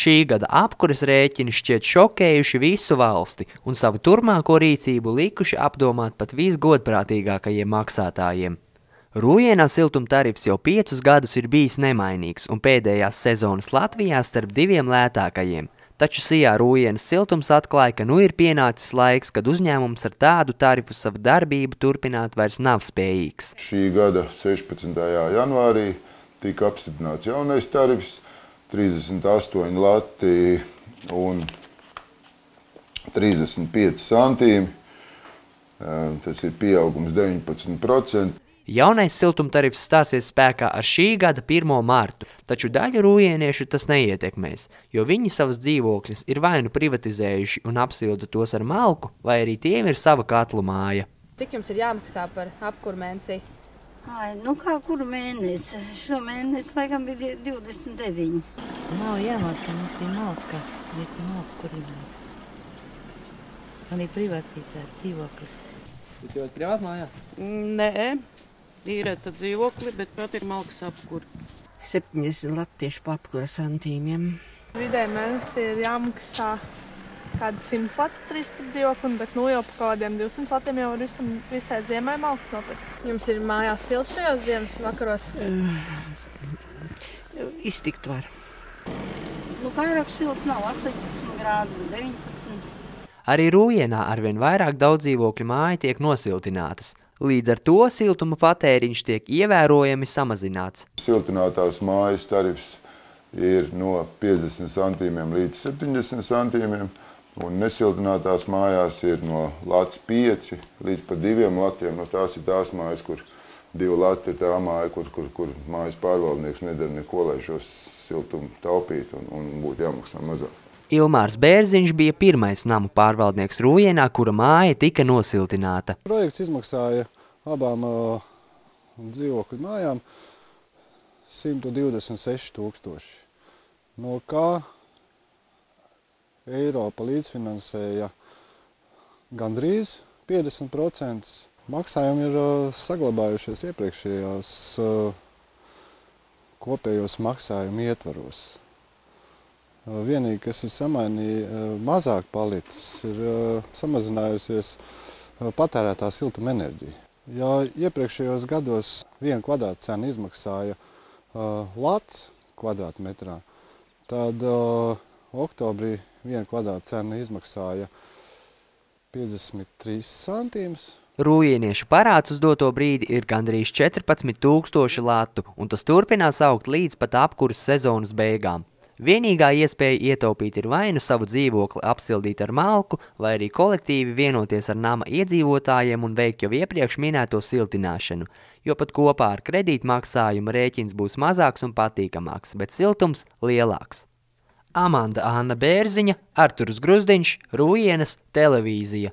Šī gada apkures rēķini šķiet šokējuši visu valsti un savu turpmāko rīcību likuši apdomāt pat visgodprātīgākajiem maksātājiem. Rūjienā siltumtarifs jau 5 gadus ir bijis nemainīgs un pēdējās sezonas Latvijā starp diviem lētākajiem. Taču Sijā Rūjienas siltums atklāja, ka nu ir pienācis laiks, kad uzņēmums ar tādu tarifu savu darbību turpināt vairs nav spējīgs. Šī gada 16. janvārī tika apstiprināts jaunais tarifs, 38 lati un 35 centīmi. Tas ir pieaugums 19%. Jaunais siltumtarifs stāsies spēkā ar šī gada 1. martu, taču daļu rūjieniešu tas neietekmēs, jo viņi savus dzīvokļus ir vai nu privatizējuši un apsilda tos ar malku, vai arī tiem ir sava katlu māja. Cik jums ir jāmaksā par apkuru mēnesī? Nu kā kuru mēnesi? Šo mēnesi laikam bija 29. Nav jāmaksā, mums ir malka. Mēs ir malku kurībā. Man ir privatizēt dzīvoklis. Jūs dzīvot privāt mājā? Nē, īrēta dzīvokli, bet pat ir malkas apkuri. 70 latviešu pa apkura santīmiem. Vidēji mēnesī ir jāmaksā kādi 100 lati 3 dzīvoklim, bet nu jau pa kādiem 200 latiem jau visai ziemai malku nopirkt. Jums ir mājās silts šajos ziemas vakaros? Iztikt var. Nu pārāk silts nav, 18 grādu, 19. Arī Rūjienā arvien vairāk daudzdzīvokļu māju tiek nosiltinātas. Līdz ar to siltuma patēriņš tiek ievērojami samazināts. Siltinātās mājas tarifs ir no 50 centīmiem līdz 70 centīmiem, un nesiltinātās mājās ir no lats 5 līdz pat 2 latiem. No tās ir tās mājas, kur 2 lati ir tā māja, kur mājas pārvaldnieks nedara neko, lai šos siltumu taupītu un būtu jāmaksā mazāk. Ilmārs Bērziņš bija pirmais namu pārvaldnieks Rūjienā, kura māja tika nosiltināta. Projekts izmaksāja abām dzīvokļu mājām 126 000, no kā Eiropa līdzfinansēja gandrīz 50%. Maksājumi ir saglabājušies iepriekšējās kopējos maksājumu ietvaros. Vienīgi, kas ir mazāk palicis, ir samazinājusies patērētā siltuma enerģija. Ja iepriekšējos gados 1 kvadrātcena izmaksāja lats kvadrātmetrā, tad oktobrī 1 kvadrātcena izmaksāja 53 centīmus. Rūjieniešu parāds uz doto brīdi ir gandrīz 14 000 latu, un tas turpinās augt līdz pat apkuras sezonas beigām. Vienīgā iespēja ietaupīt ir vai nu savu dzīvokli apsildīt ar malku, vai arī kolektīvi vienoties ar nama iedzīvotājiem un veikt jau iepriekš minēto siltināšanu, jo pat kopā ar kredītmaksājumu rēķins būs mazāks un patīkamāks, bet siltums lielāks. Amanda Anna Bērziņa, Arturs Gruzdiņš, Rūjienas televīzija.